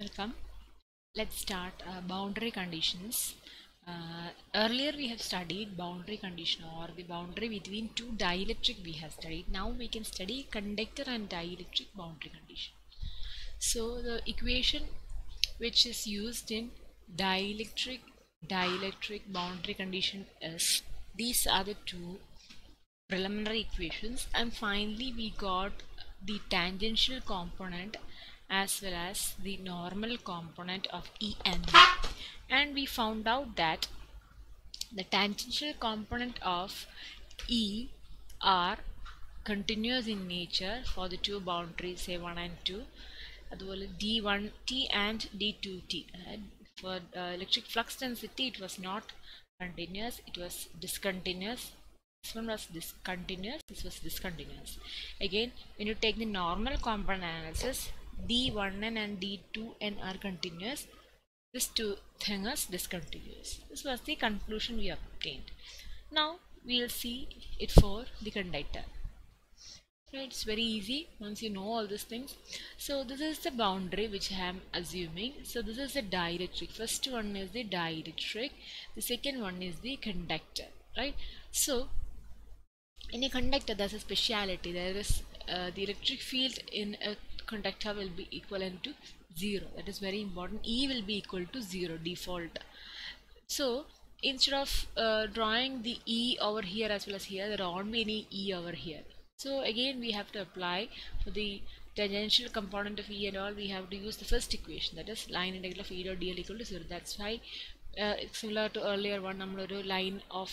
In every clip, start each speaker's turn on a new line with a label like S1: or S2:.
S1: Welcome. Let's start boundary conditions. Earlier we have studied boundary condition or the boundary between two dielectric we have studied. Now we can study conductor and dielectric boundary condition. So the equation which is used in dielectric boundary condition is these are the two preliminary equations, and finally we got the tangential component as well as the normal component of En, and we found out that the tangential component of E are continuous in nature for the two boundaries, say 1 and 2, അതുപോലെ d1t and d2t. For electric flux density it was not continuous, it was discontinuous. This one was discontinuous, this was discontinuous. Again, when you take the normal component analysis, d1n and d2n are continuous, this two thing is discontinuous. This was the conclusion we obtained. Now we will see it for the conductor. Right, it's very easy once you know all these things. So this is the boundary which I am assuming. So this is the dielectric. First one is the dielectric, the second one is the conductor, right? So in a conductor there's a speciality. There is the electric field in a conductor will be equivalent to 0. That is very important. E will be equal to 0 default. So instead of drawing the E over here as well as here, there won't be any E over here. So again we have to apply for the tangential component of E and all, we have to use the first equation, that is line integral of E dot dl equal to 0. That's why similar to earlier one, നമ്മളൊരു line of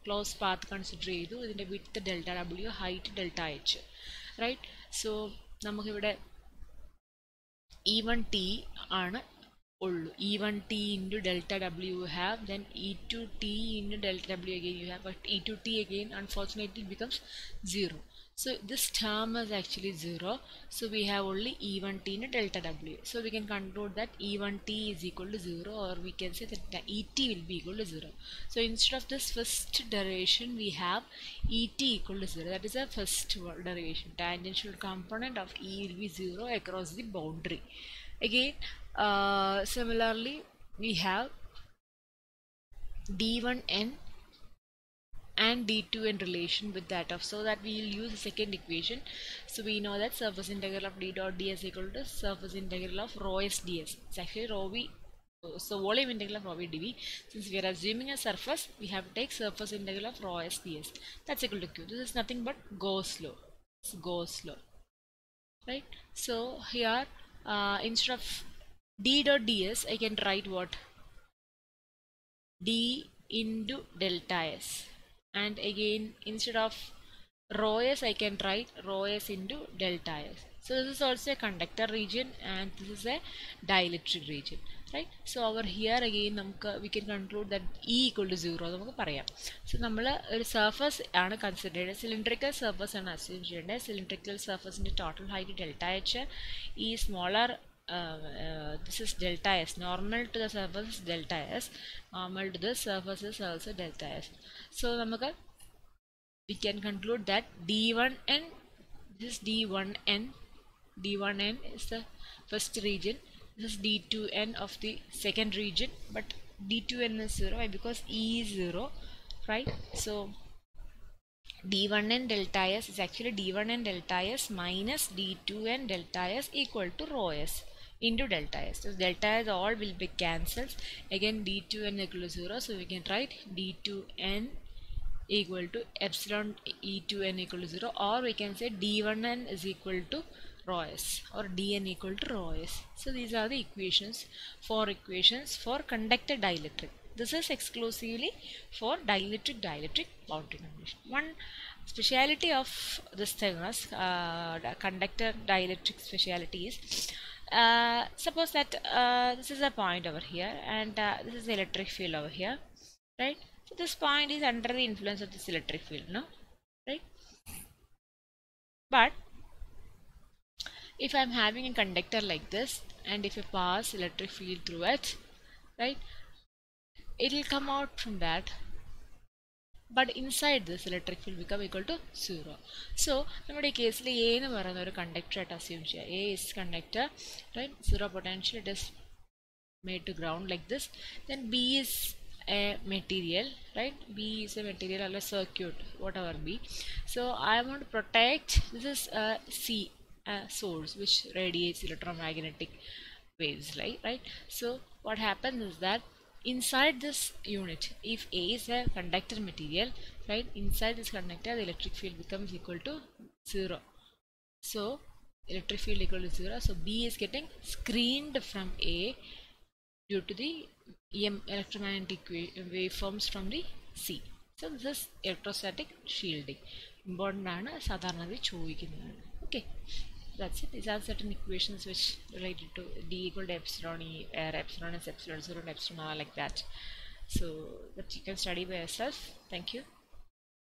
S1: closed path consider ചെയ്തു. ഇതിൻ്റെ width delta W, height delta H, right? So നമുക്കിവിടെ E1t ആണ് ഉള്ളു. E1t into delta W you have, then E2t into delta W again you have, but E2t again unfortunately becomes 0. So this term is actually 0. So we have only E1t into delta W. So we can conclude that E1t is equal to 0, or we can say that Et will be equal to 0. So instead of this first derivation we have Et equal to 0. That is the first derivation. Tangential component of E will be 0 across the boundary. Again similarly we have d1n and d2 in relation with that of, so that we will use the second equation. So we know that surface integral of d dot ds equal to surface integral of rho s ds. It's actually rho v, so volume integral of rho v dv. Since we are assuming a surface, we have to take surface integral of rho s ds. That's equal to q. This is nothing but goes slow. It's goes slow, right? So here instead of d dot ds I can write what? D into delta s, and again instead of rho s I can write rho s into delta s. So this is also a conductor region and this is a dielectric region, right? So over here again we can conclude that E equal to 0 നമുക്ക് പറയാം. So നമ്മൾ ഒരു surface ആണ് consider ചെയ്യേണ്ടത്, cylindrical surface ആണ് assume ചെയ്യേണ്ടത്. Cylindrical സർഫസിൻ്റെ total height delta H, ഈ smaller this is delta s, normal to the surface is delta s, normal to the surface is also delta s. So namukku we can conclude that d1n, this is d1n is the first region, this is d2n of the second region, but d2n is 0 because E is 0, right? So d1n delta s is actually d1n delta s minus d2n delta s equal to rho s into delta s. So delta s all will be cancelled. Again d2n equal to 0, so we can write d2n equal to epsilon E2n equal to 0, or we can say d1n is equal to rho s, or dn equal to rho s. So these are the equations, 4 equations for conductor dielectric. This is exclusively for dielectric boundary condition. One speciality of this thing is conductor dielectric speciality is, suppose that this is a point over here and this is the electric field over here, right? So this point is under the influence of this electric field, no? Right? But if I am having a conductor like this and if I pass electric field through it, right, it will come out from that but inside this electric field become equal to 0. So നമ്മുടെ കേസിൽ A എന്ന് പറയുന്ന ഒരു conductor ആയിട്ട് assume ചെയ്യുക. A is conductor, right? Zero potential, it is made to ground like this. Then B is a material, right? B is a material or a circuit, whatever B. So I want to protect, this is a C source which radiates electromagnetic waves, right? So what happens is that inside this unit, if A is a conductor material, right, inside this conductor the electric field becomes equal to 0. So electric field equal to 0, so B is getting screened from A due to the electromagnetic waveforms from the C. So this is electrostatic shielding. Important ആണ് സാധാരണ ചോദിക്കുന്നതാണ്. Okay, that's it. These are certain equations which related to D equal to epsilon E, where epsilon is epsilon 0 and epsilon r, like that. So that you can study by yourself. Thank you.